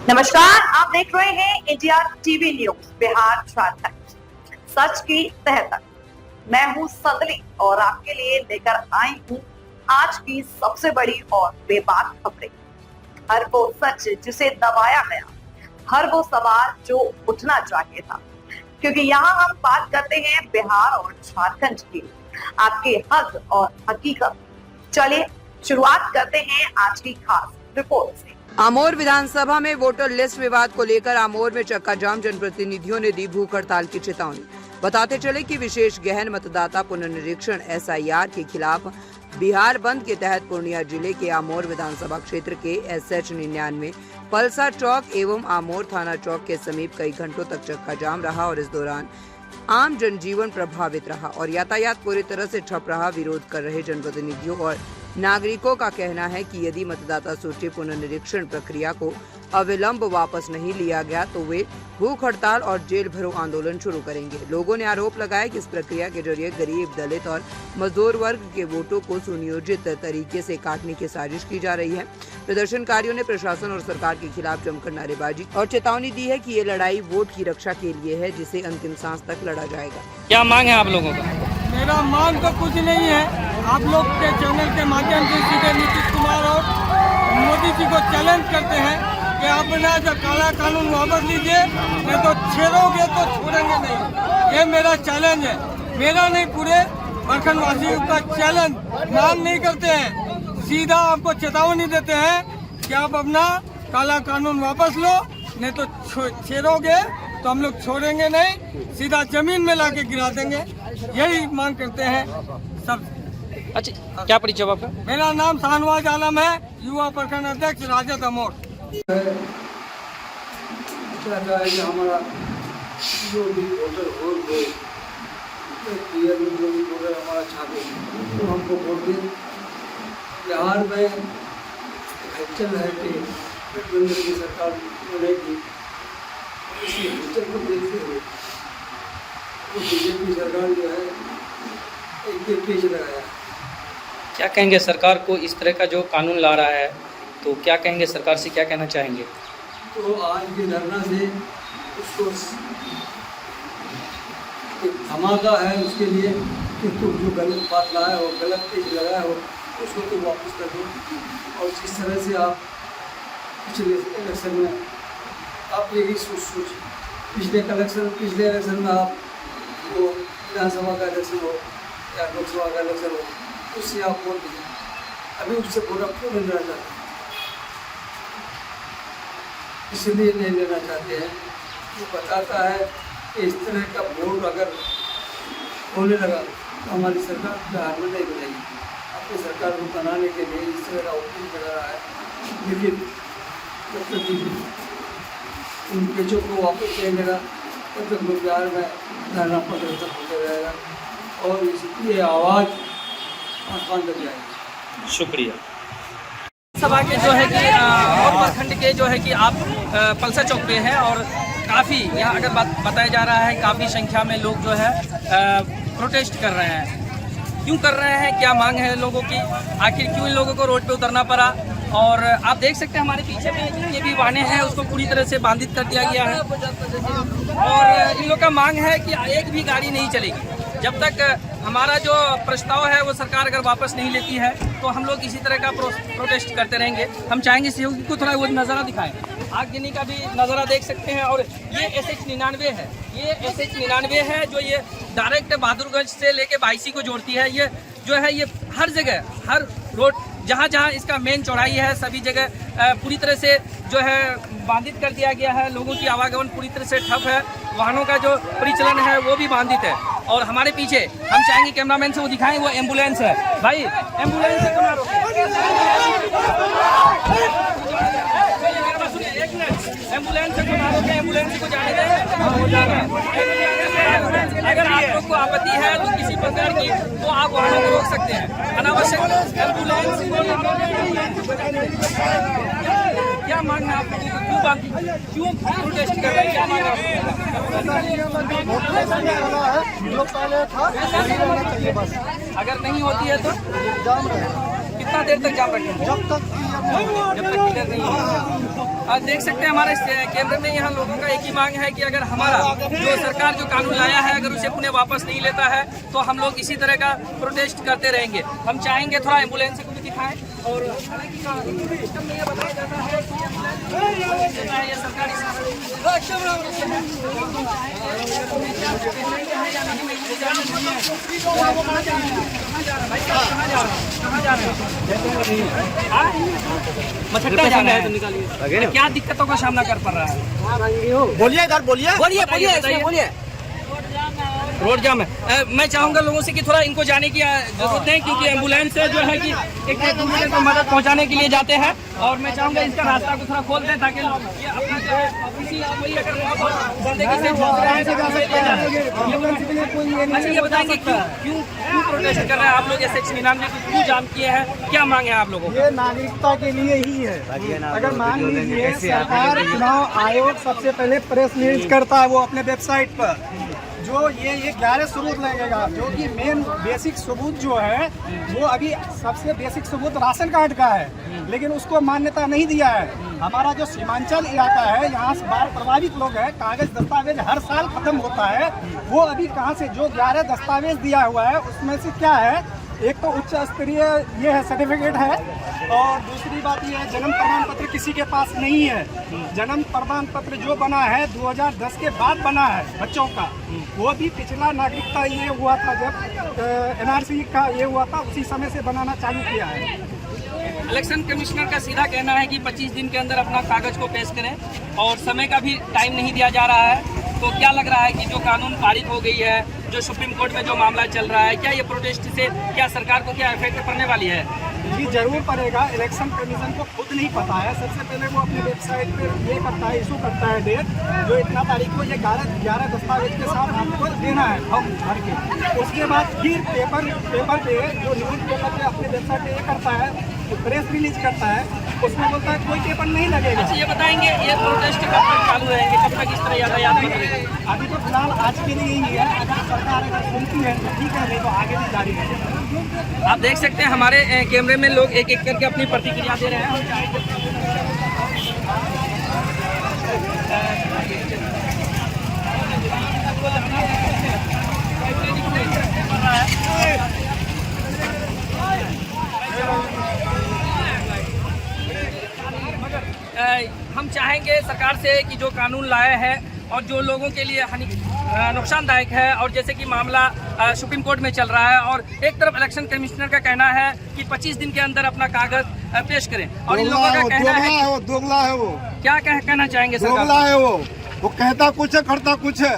नमस्कार, आप देख रहे हैं India TV news Bihar Jharkhand सच की तह तक। मैं हूं संदली और आपके लिए लेकर आई हूं आज की सबसे बड़ी और बेबाक खबरें। हर वो सच जिसे दबाया गया, हर वो सवाल जो उठना चाहिए था, क्योंकि यहाँ हम बात करते हैं बिहार और झारखंड की, आपके हक और हकीकत। चलिए शुरुआत करते हैं आज की खास रिपोर्ट से। आमोर विधानसभा में वोटर लिस्ट विवाद को लेकर आमोर में चक्का जाम, जनप्रतिनिधियों ने दी भूख हड़ताल की चेतावनी। बताते चले कि विशेष गहन मतदाता पुनर्निरीक्षण SIR के खिलाफ बिहार बंद के तहत पूर्णिया जिले के आमोर विधानसभा क्षेत्र के SH 99 पलसा चौक एवं आमोर थाना चौक के समीप कई घंटों तक चक्का जाम रहा और इस दौरान आम जनजीवन प्रभावित रहा और यातायात पूरी तरह से ठप रहा। विरोध कर रहे जनप्रतिनिधियों और नागरिकों का कहना है कि यदि मतदाता सूची पुनर्निरीक्षण प्रक्रिया को अविलंब वापस नहीं लिया गया तो वे भूख हड़ताल और जेल भरो आंदोलन शुरू करेंगे। लोगों ने आरोप लगाया कि इस प्रक्रिया के जरिए गरीब, दलित और मजदूर वर्ग के वोटों को सुनियोजित तरीके से काटने की साजिश की जा रही है। प्रदर्शनकारियों ने प्रशासन और सरकार के खिलाफ जमकर नारेबाजी और चेतावनी दी है कि ये लड़ाई वोट की रक्षा के लिए है, जिसे अंतिम सांस तक लड़ा जाएगा। क्या मांग है आप लोगों का? मेरा मांग तो कुछ नहीं है। आप लोग के चैनल के माध्यम से सीधे नीतीश कुमार और मोदी जी को चैलेंज करते हैं कि अपना जो काला कानून वापस लीजिए, नहीं तो छेड़ोगे तो छोड़ेंगे नहीं। ये मेरा चैलेंज है, मेरा नहीं, पूरे प्रखंड वासियों का चैलेंज। मांग नहीं करते हैं, सीधा आपको चेतावनी देते हैं कि आप अपना काला कानून वापस लो, नहीं तो छेड़ोगे तो हम लोग छोड़ेंगे नहीं, सीधा जमीन में लाके गिरा देंगे। यही मांग करते हैं सब। अच्छा, क्या परिचय आपका? मेरा नाम शाहनवाज आलम है, युवा प्रखंड अध्यक्ष राजद अमोर। चाहता है कि हमारा जो भी वोटर वोट दे, जो भी वोटर हमारा छापे तो हमको वोट दें। बिहार में हलचल है कि गठबंधन की सरकार बनेगी, इसी हलचल को देखते हुए वो BJP सरकार जो है एक पेच लगाया। क्या कहेंगे सरकार को? इस तरह का जो कानून ला रहा है तो क्या कहेंगे, सरकार से क्या कहना चाहेंगे? तो आज के धरना से उसको एक धमाका है उसके लिए कि तुम जो गलत बात लाया हो, गलत पेज लगाया हो, उसको तो वापस कर दो। और जिस तरह से आप पिछले इलेक्शन में आप यही सोच पिछले इलेक्शन में आप वो विधानसभा का इलेक्शन हो या लोकसभा का इलेक्शन हो, उससे आप वोट दिए, अभी उससे वोट आप क्यों नहीं लेना चाहते? इसलिए नहीं लेना चाहते हैं। वो बताता है कि इस तरह का वोट अगर होने लगा तो हमारी सरकार बिहार में नहीं बनेगी। अपनी सरकार को बनाने के लिए इस तरह का वोट लगा रहा है, लेकिन जब तक उन पेचों को वापस नहीं लेगा तब तक लोग बिहार में धरना प्रदर्शन होते रहेगा और इसकी आवाज़ आसमान तक जाएगी। शुक्रिया। सभा के जो है कि और प्रखंड के जो है कि आप पलसा चौक पे हैं और काफ़ी यहाँ अगर बताया जा रहा है काफ़ी संख्या में लोग जो है प्रोटेस्ट कर रहे हैं। क्यों कर रहे हैं, क्या मांग है लोगों की, आखिर क्यों इन लोगों को रोड पे उतरना पड़ा? और आप देख सकते हैं हमारे पीछे में जितने भी वाहन हैं उसको पूरी तरह से बाधित कर दिया गया है और इन लोग का मांग है कि एक भी गाड़ी नहीं चलेगी जब तक हमारा जो प्रस्ताव है वो सरकार अगर वापस नहीं लेती है, तो हम लोग इसी तरह का प्रोटेस्ट करते रहेंगे। हम चाहेंगे सहयोगी को थोड़ा वो नज़ारा दिखाएं, आगजनी का भी नज़ारा देख सकते हैं। और ये SH 99 है, ये SH 99 है जो ये डायरेक्ट बहादुरगंज से लेके बाईसी को जोड़ती है। ये जो है ये हर जगह, हर रोड जहाँ जहाँ इसका मेन चौड़ाई है, सभी जगह पूरी तरह से जो है बाधित कर दिया गया है। लोगों की आवागमन पूरी तरह से ठप है, वाहनों का जो परिचालन है वो भी बाधित है। और हमारे पीछे हम चाहेंगे कैमरामैन से वो दिखाएं, वो एम्बुलेंस है। भाई एम्बुलेंस है, कहाँ रोके? एक मिनट, एम्बुलेंस से कहाँ रोके? एम्बुलेंस को जाने दें। अगर आप लोग को आपत्ति है तो किसी प्रकार की तो आप वाहनों को रोक सकते हैं। अनावश्यक एम्बुलेंस क्या मांगना है आप लोगों को? क्यों प्रोटेस्ट कर रहे हैं? क्या मांग अगर नहीं होती है तो कितना देर तक जाम रखेंगे? जब तक क्लियर नहीं होगा। देख सकते हैं हमारे केंद्र में यहाँ लोगों का एक ही मांग है कि अगर हमारा जो सरकार जो कानून लाया है अगर उसे पुनः वापस नहीं लेता है तो हम लोग इसी तरह का प्रोटेस्ट करते रहेंगे। हम चाहेंगे थोड़ा एम्बुलेंस को भी दिखाएं और हालांकि सिस्टम में ये बताया जाता है कि ये मछट्टा जा रहा है, क्या दिक्कतों का सामना कर पड़ रहा है? बोलिए इधर बोलिए बोलिए। रोड जाम है। मैं चाहूंगा लोगों से कि थोड़ा इनको जाने की जरूरत नहीं, क्योंकि एम्बुलेंस जो है कि एक दूसरे को मदद पहुंचाने के लिए जाते हैं और मैं चाहूंगा इसका रास्ता को थोड़ा खोल दें ताकि लोग ये अपना जो है किसी कोई अगर जिंदगी से झूठ रहे हैं तो अच्छा ये बताएंगे क्यों प्रोटेस्ट कर रहे हैं आप लोग? ऐसे 99 को क्यों जाम किए हैं, क्या मांग है आप लोगों को? ये नागरिकता के लिए ही है। अगर मान लीजिए सरकार चुनाव आयोग सबसे पहले प्रेस रिलीज करता है वो अपने वेबसाइट पर, जो ये 11 सबूत लगेगा, जो कि मेन बेसिक सबूत जो है वो अभी सबसे बेसिक सबूत राशन कार्ड का है, लेकिन उसको मान्यता नहीं दिया है। हमारा जो सीमांचल इलाका है यहाँ से बाढ़ प्रभावित लोग हैं, कागज दस्तावेज हर साल खत्म होता है, वो अभी कहाँ से जो 11 दस्तावेज दिया हुआ है उसमें से क्या है, एक तो उच्च स्तरीय ये है सर्टिफिकेट है और दूसरी बात ये है जन्म प्रमाण पत्र किसी के पास नहीं है। जन्म प्रमाण पत्र जो बना है 2010 के बाद बना है बच्चों का, वो भी पिछला नागरिकता ये हुआ था जब NRC का ये हुआ था उसी समय से बनाना चालू किया है। इलेक्शन कमिश्नर का सीधा कहना है कि 25 दिन के अंदर अपना कागज को पेश करें और समय का भी टाइम नहीं दिया जा रहा है। तो क्या लग रहा है कि जो कानून पारित हो गई है, जो सुप्रीम कोर्ट में जो मामला चल रहा है, क्या ये प्रोटेस्ट से क्या सरकार को क्या इफेक्ट पड़ने वाली है? जी जरूर पड़ेगा। इलेक्शन कमीशन को खुद नहीं पता है, सबसे पहले वो अपने वेबसाइट पे ये करता है, इशू करता है डेट, जो इतना तारीख को ये 11 दस्तावेज के साथ आपको देना है हम भर के। उसके बाद फिर पेपर पे जो न्यूज़ पेपर पे अपने वेबसाइट पे ये करता है, प्रेस रिलीज करता है, उसमें बोलता है कोई पेपर नहीं लगेगा। अच्छा ये बताएंगे ये प्रोटेस्ट कब तक चालू रहेंगे, कब तक इस तरह यातायात बंद रहेगा? अभी तो फिलहाल आज के लिए ही है, अगर सरकार अगर सुनती है तो ठीक है, नहीं तो आगे भी जारी रहेगा। आप देख सकते हैं हमारे कैमरे में लोग एक एक करके अपनी प्रतिक्रिया दे रहे हैं। हम चाहेंगे सरकार से कि जो कानून लाए हैं और जो लोगों के लिए नुकसानदायक है, और जैसे कि मामला सुप्रीम कोर्ट में चल रहा है और एक तरफ इलेक्शन कमिश्नर का कहना है कि 25 दिन के अंदर अपना कागज पेश करें, और इन लोगों का कहना है वो दोगला है। वो क्या कहना चाहेंगे सरकार? दोगला है वो कहता कुछ है करता कुछ है।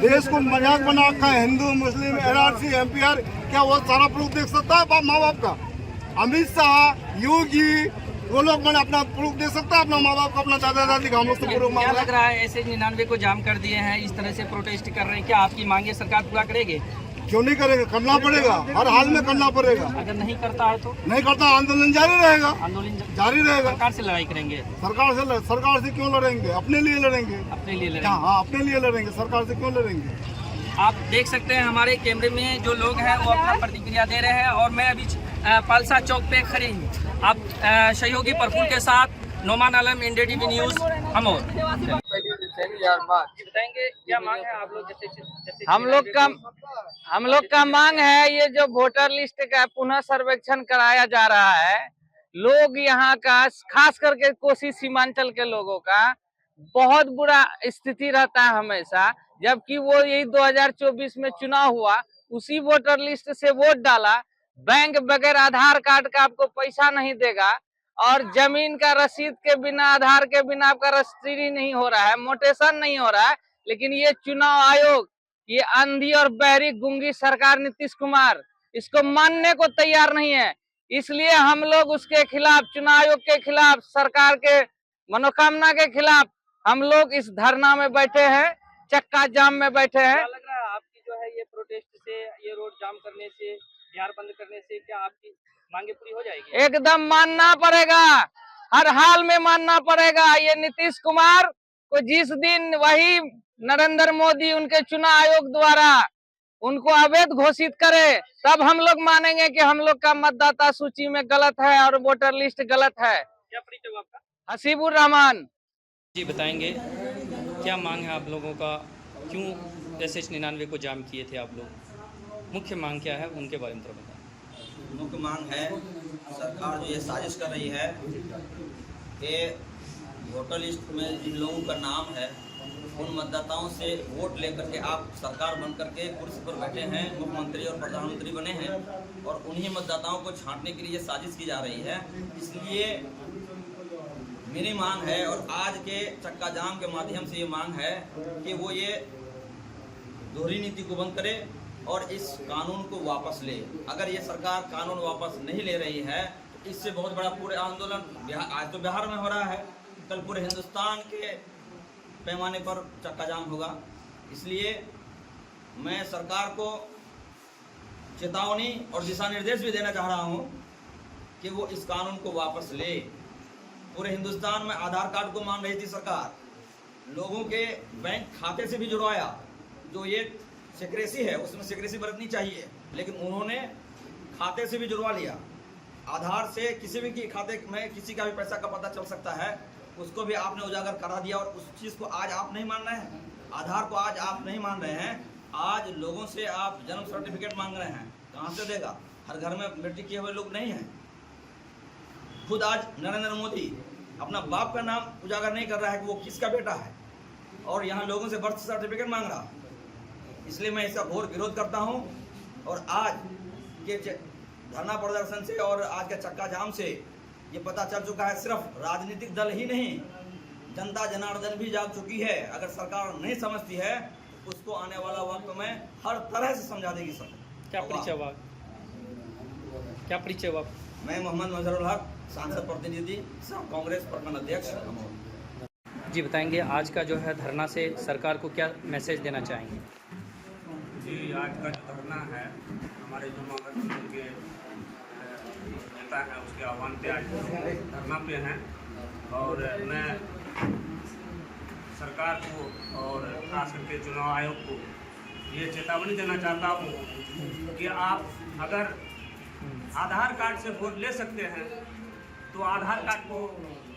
देश को मजाक बना रखा है, हिंदू मुस्लिम NRC MPR, क्या वो सारा प्रूफ देख सकता है माँ बाप का? अमित शाह योगी वो लोग मैंने अपना प्रूफ दे सकता है अपना माँ बाप का, अपना दादा दादी का? हम लोग तो प्रूफ क्या लग रहा है ऐसे 99 को जाम कर दिए हैं, इस तरह से प्रोटेस्ट कर रहे हैं, क्या आपकी मांगे सरकार पूरा करेगी? क्यों नहीं करेगा? करना पड़ेगा, हर हाल में करना पड़ेगा। अगर नहीं करता है तो नहीं करता आंदोलन जारी रहेगा, आंदोलन जारी रहेगा। सरकार से लड़ाई करेंगे? सरकार से क्यों लड़ेंगे? अपने लिए लड़ेंगे। अपने लिए लड़ेंगे? हाँ अपने लिए लड़ेंगे, सरकार से क्यों लड़ेंगे? आप देख सकते हैं हमारे कैमरे में जो लोग हैं वो अपना प्रतिक्रिया दे रहे हैं और मैं अभी पालसा चौक पे खड़ी हूँ। आप सहयोगी प्रफुल्ल के साथ नोमान आलम, इंडिया टीवी न्यूज, अमोर। बताएंगे क्या मांग है आप लोग? जैसे हम लोग का मांग है ये जो वोटर लिस्ट का पुनः सर्वेक्षण कराया जा रहा है, लोग यहाँ का खास करके कोसी सीमांचल के लोगों का बहुत बुरा स्थिति रहता है हमेशा, जबकि वो यही 2024 में चुनाव हुआ, उसी वोटर लिस्ट से वोट डाला, बैंक बगैर आधार कार्ड का आपको पैसा नहीं देगा और जमीन का रसीद के बिना, आधार के बिना आपका रजिस्ट्री नहीं हो रहा है, मोटेशन नहीं हो रहा है। लेकिन ये चुनाव आयोग, ये अंधी और बहरी गुंगी सरकार नीतीश कुमार इसको मानने को तैयार नहीं है। इसलिए हम लोग उसके खिलाफ, चुनाव आयोग के खिलाफ, सरकार के मनोकामना के खिलाफ हम लोग इस धरना में बैठे हैं, चक्का जाम में बैठे हैं। क्या लग रहा है आपकी जो है ये प्रोटेस्ट से, ये रोड जाम करने से, बिहार बंद करने से क्या आपकी मांगे पूरी हो जाएगी? एकदम मानना पड़ेगा, हर हाल में मानना पड़ेगा। ये नीतीश कुमार को जिस दिन वही नरेंद्र मोदी उनके चुनाव आयोग द्वारा उनको अवैध घोषित करे, तब हम लोग मानेंगे कि हम लोग का मतदाता सूची में गलत है और वोटर लिस्ट गलत है। क्या परिचय आपका? हसीबुर रहमान। जी बताएंगे क्या मांग है आप लोगों का, क्यों SH99 को जाम किए थे आप लोग, मुख्य मांग क्या है उनके बारे में थोड़ा बताएं। मुख्य मांग है, सरकार जो ये साजिश कर रही है कि वोटर लिस्ट में जिन लोगों का नाम है उन मतदाताओं से वोट लेकर के आप सरकार बन करके कुर्सी पर बैठे हैं, मुख्यमंत्री और प्रधानमंत्री बने हैं और उन्हीं मतदाताओं को छांटने के लिए साजिश की जा रही है। इसलिए मेरी मांग है और आज के चक्का जाम के माध्यम से ये मांग है कि वो ये दोहरी नीति को बंद करे और इस कानून को वापस ले। अगर ये सरकार कानून वापस नहीं ले रही है तो इससे बहुत बड़ा पूरे आंदोलन आज तो बिहार में हो रहा है, कल पूरे हिंदुस्तान के पैमाने पर चक्का जाम होगा। इसलिए मैं सरकार को चेतावनी और दिशा निर्देश भी देना चाह रहा हूँ कि वो इस कानून को वापस ले। पूरे हिंदुस्तान में आधार कार्ड को मान रही थी सरकार, लोगों के बैंक खाते से भी जुड़वाया, जो ये सिक्रेसी है उसमें सिक्रेसी बरतनी चाहिए, लेकिन उन्होंने खाते से भी जुड़वा लिया। आधार से किसी भी के खाते में किसी का भी पैसा का पता चल सकता है, उसको भी आपने उजागर करा दिया और उस चीज़ को आज आप नहीं मान रहे हैं। आधार को आज आप नहीं मान रहे हैं, आज लोगों से आप जन्म सर्टिफिकेट मांग रहे हैं, कहाँ से देगा? हर घर में बेटी किए हुए लोग नहीं हैं। खुद आज नरेंद्र मोदी अपना बाप का नाम उजागर नहीं कर रहा है कि वो किसका बेटा है और यहाँ लोगों से बर्थ सर्टिफिकेट मांग रहा। इसलिए मैं इसका घोर विरोध करता हूँ और आज के धरना प्रदर्शन से और आज के चक्का जाम से ये पता चल चुका है, सिर्फ राजनीतिक दल ही नहीं, जनता जनार्दन भी जाग चुकी है। अगर सरकार नहीं समझती है तो उसको आने वाला वक्त में हर तरह से समझा देगी। सब क्या परिचय हुआ? मैं मोहम्मद मजहरुल हक, सांसद प्रतिनिधि, कांग्रेस प्रखंड अध्यक्ष। जी बताएंगे आज का जो है धरना से सरकार को क्या मैसेज देना चाहेंगे? जी आज का जो धरना है हमारे जो महागठबंधन के नेता हैं उसके आह्वान पे आज धरना पे हैं और मैं सरकार को और खास करके चुनाव आयोग को ये चेतावनी देना चाहता हूँ कि आप अगर आधार कार्ड से वोट ले सकते हैं तो आधार कार्ड को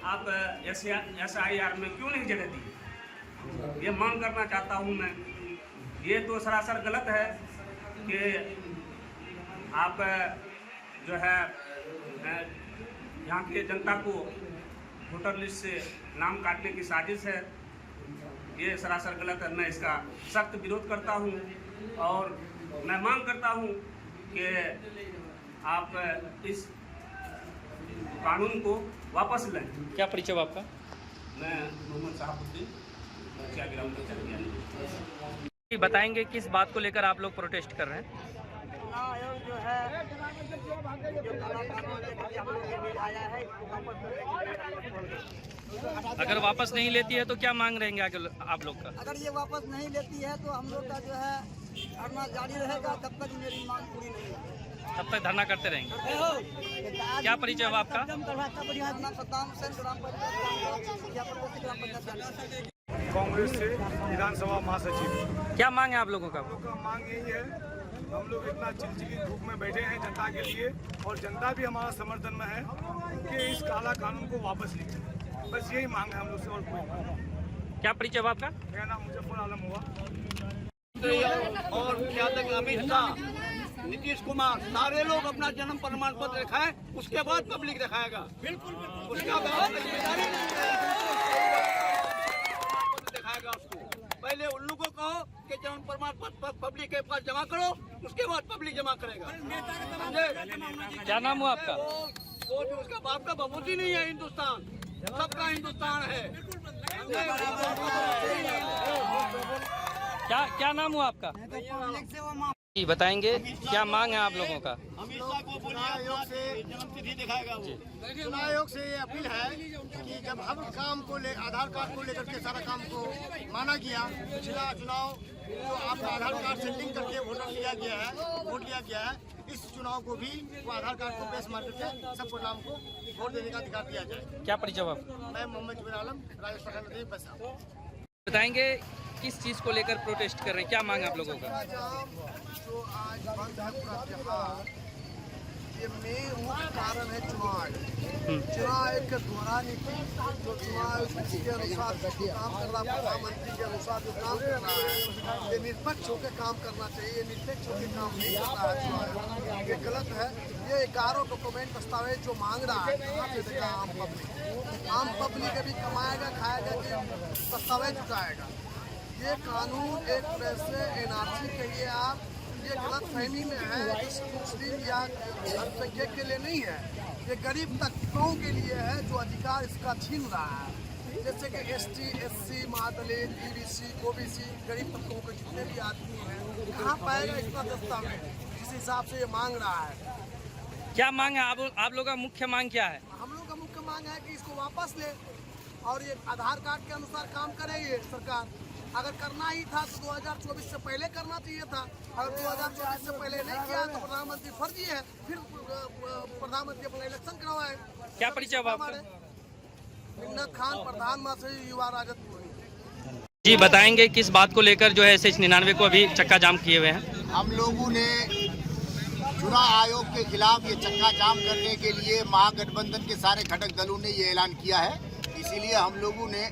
आप SIR में क्यों नहीं जगह दी? ये मांग करना चाहता हूँ मैं। ये तो सरासर गलत है कि आप जो है यहाँ की जनता को वोटर लिस्ट से नाम काटने की साजिश है, ये सरासर गलत है। मैं इसका सख्त विरोध करता हूँ और मैं मांग करता हूँ कि आप इस कानून को वापस लें। क्या परिचय हुआ आपका? मैं मोहम्मद साहबुद्दीन, मुखिया ग्राम पंचायत। बताएंगे किस बात को लेकर आप लोग प्रोटेस्ट कर रहे हैं? आयोग जो है जो काला कानून लेकर के हम लोग के बीच आया है, अगर वापस नहीं लेती है तो क्या मांग रहेंगे आगे आप लोग का? अगर ये वापस नहीं लेती है तो हम लोग का जो है धरना जारी रहेगा तब तक मेरी मांग पूरी नहीं होगी। तब तक धरना करते रहेंगे। क्या परिचय हुआ आपका? कांग्रेस से विधानसभा महासचिव। क्या मांग है आप लोगों का? मांग यही है, हम लोग इतना चिलचिली धूप में बैठे हैं जनता के लिए और जनता भी हमारा समर्थन में है कि इस काला कानून को वापस लीजिए। बस यही मांग है हम लोग से और कोई। क्या परिचय हुआ आपका? मेरा नाम मुजफ्फर आलम हुआ। और क्या तक अमित शाह, नीतीश कुमार, सारे लोग अपना जन्म प्रमाण पत्र दिखाएं, उसके बाद पब्लिक दिखाएगा। बिल्कुल उसका दिखाएगा उसको। पहले उल्लू को कहो कि जन्म प्रमाण पत्र पब्लिक के पास जमा करो, उसके बाद पब्लिक जमा करेगा। क्या नाम हुआ आपका? वो जो उसका बाप का बबूती नहीं है, हिंदुस्तान सबका हिंदुस्तान है। क्या नाम हुआ आपका? जी बताएंगे क्या मांग है आप लोगों का? अमित शाह को चुनाव आयोग से जन्मतिथि दिखाएगा वो। चुनाव आयोग से ये अपील है कि जब हर काम को आधार कार्ड को लेकर के सारा काम को माना गया, पिछला चुनाव जो आपका आधार कार्ड से लिंक करके वोट लिया गया है, इस चुनाव को भी वो आधार कार्ड को बेस मान करके सबको नाम को वोट देने का अधिकार दिया जाए। क्या परिचय हुआ आपका? मैं मोहम्मद जुबैर आलम, राजस्थान बसा। बताएंगे किस चीज़ को लेकर प्रोटेस्ट कर रहे हैं, क्या मांग है आप लोगों का? जो आज बंद है पूरा त्योहार, ये मेन मुख्य कारण है चुनाव आयोग। चुनाव आयोग के द्वारा नीति जो चुनाव आयोग के अनुसार काम कर रहा, प्रधानमंत्री के अनुसार जो काम कर रहा है, ये निष्पक्ष होकर काम करना चाहिए। निष्पक्ष होकर काम नहीं कर रहा है चुनाव आयोग, ये गलत है। ये 11 डॉक्यूमेंट दस्तावेज जो मांग रहा है, कहाँ से देगा आम पब्लिक? आम पब्लिक अभी कमाएगा खाएगा कि दस्तावेज जुटाएगा? ये कानून एक तरह से एनआरसी कहिए आप, ये गलत फहमी में है। इस मुस्लिम या अल्पसंख्यक के लिए नहीं है, ये गरीब तबकों के लिए है जो अधिकार इसका छीन रहा है। जैसे कि एसटी, एससी, महादलित, ईबीसी, ओबीसी, गरीब तबकों के जितने भी आदमी हैं, कहाँ पाएगा इतना दस्तावेज जिस हिसाब से ये मांग रहा है? क्या मांग है आप लोगों का मुख्य मांग क्या है? हम लोग का मुख्य मांग है कि इसको वापस ले और ये आधार कार्ड के अनुसार काम करे ये सरकार। अगर करना ही था तो 2024 से पहले करना चाहिए था। अगर 2024 से पहले नहीं किया तो प्रधानमंत्री फर्जी है, फिर प्रधानमंत्री अपना इलेक्शन करवाए। क्या परिचय हुआ आपका? मिन्नत खान, प्रधानमंत्री युवा राजद पूर्वी। जी बताएंगे किस बात को लेकर जो है SH99 को अभी चक्का जाम किए हुए हैं? हम लोगों ने चुनाव आयोग के खिलाफ ये चक्का जाम करने के लिए महागठबंधन के सारे घटक दलों ने ये ऐलान किया है। इसीलिए हम लोगों ने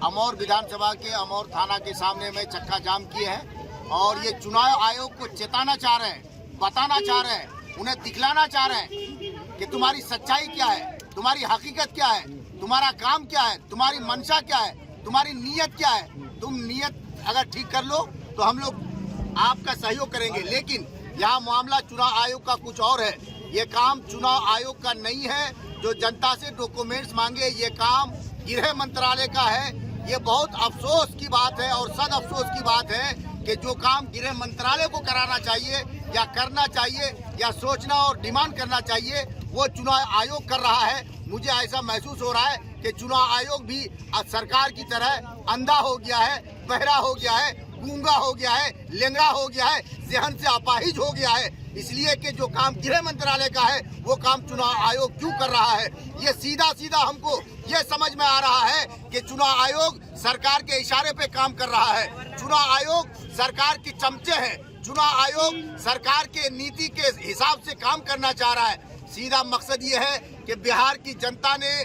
अमौर विधानसभा के अमौर थाना के सामने में चक्का जाम किए हैं और ये चुनाव आयोग को चेताना चाह रहे हैं, बताना चाह रहे हैं, उन्हें दिखलाना चाह रहे हैं कि तुम्हारी सच्चाई क्या है, तुम्हारी हकीकत क्या है, तुम्हारा काम क्या है, तुम्हारी मंशा क्या है, तुम्हारी नीयत क्या है। तुम नीयत अगर ठीक कर लो तो हम लोग आपका सहयोग करेंगे, लेकिन यहाँ मामला चुनाव आयोग का कुछ और है। ये काम चुनाव आयोग का नहीं है जो जनता से डॉक्यूमेंट्स मांगे, ये काम गृह मंत्रालय का है। ये बहुत अफसोस की बात है और सद अफसोस की बात है कि जो काम गृह मंत्रालय को कराना चाहिए या करना चाहिए या सोचना और डिमांड करना चाहिए, वो चुनाव आयोग कर रहा है। मुझे ऐसा महसूस हो रहा है कि चुनाव आयोग भी सरकार की तरह अंधा हो गया है, बहरा हो गया है, गूंगा हो गया है, लेंगड़ा हो गया है, जहन से अपाहिज हो गया है। इसलिए कि जो काम गृह मंत्रालय का है वो काम चुनाव आयोग क्यों कर रहा है? ये सीधा सीधा हमको ये समझ में आ रहा है कि चुनाव आयोग सरकार के इशारे पे काम कर रहा है। चुनाव आयोग सरकार के चमचे हैं, चुनाव आयोग सरकार के नीति के हिसाब से काम करना चाह रहा है। सीधा मकसद ये है कि बिहार की जनता ने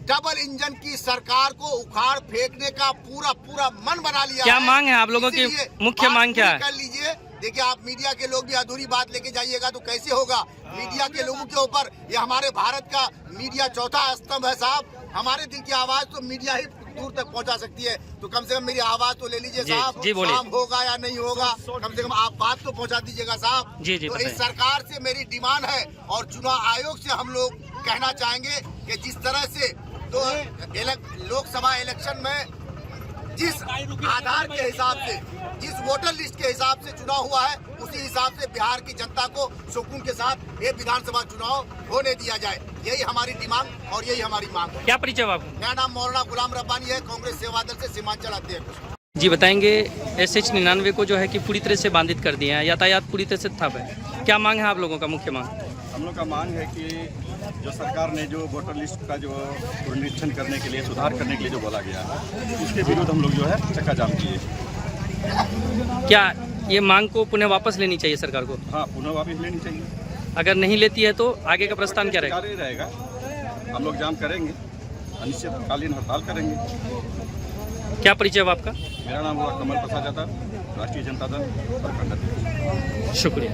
डबल इंजन की सरकार को उखाड़ फेंकने का पूरा मन बना लिया। क्या मांग है आप लोगों की? मुख्य मांग क्या है? कर लीजिए। देखिए, आप मीडिया के लोग भी अधूरी बात लेके जाइएगा तो कैसे होगा? मीडिया के लोगों के ऊपर, ये हमारे भारत का मीडिया चौथा स्तंभ है साहब। हमारे दिल की आवाज तो मीडिया ही दूर तक पहुंचा सकती है, तो कम से कम मेरी आवाज तो ले लीजिए साहब। जी बोलिए। काम होगा या नहीं होगा, कम से कम आप बात तो पहुंचा दीजिएगा साहब। जी तो इस सरकार से मेरी डिमांड है और चुनाव आयोग से हम लोग कहना चाहेंगे कि जिस तरह से तो लोकसभा इलेक्शन में जिस आधार के हिसाब से, जिस वोटर लिस्ट के हिसाब से चुनाव हुआ है, उसी हिसाब से बिहार की जनता को सुकून के साथ ये विधानसभा चुनाव होने दिया जाए। यही हमारी डिमांड और यही हमारी मांग है। क्या परिचय हुआ? मेरा नाम मौलाना गुलाम रब्बानी है, कांग्रेस सेवा दल से सीमांचल अध्यक्ष। जी बताएंगे SH99 को जो है कि पूरी तरह से बाधित कर दिया है, यातायात पूरी तरह से ठप है। क्या मांग है आप लोगों का? मुख्य मांग हम लोग का मांग है कि जो सरकार ने जो वोटर लिस्ट का जो पुनरीक्षण करने के लिए, सुधार करने के लिए जो बोला गया है, उसके विरुद्ध हम लोग जो है चक्का जाम किए। क्या ये मांग को पुनः वापस लेनी चाहिए सरकार को? हाँ, पुनः वापस लेनी चाहिए। अगर नहीं लेती है तो आगे का प्रस्थान क्या रहेगा? हम लोग जाम करेंगे, अनिश्चितकालीन हड़ताल करेंगे। क्या परिचय हुआ आपका? मेरा नाम हुआ कमल प्रसाद यादव, राष्ट्रीय जनता दल प्रखंड अध्यक्ष। शुक्रिया।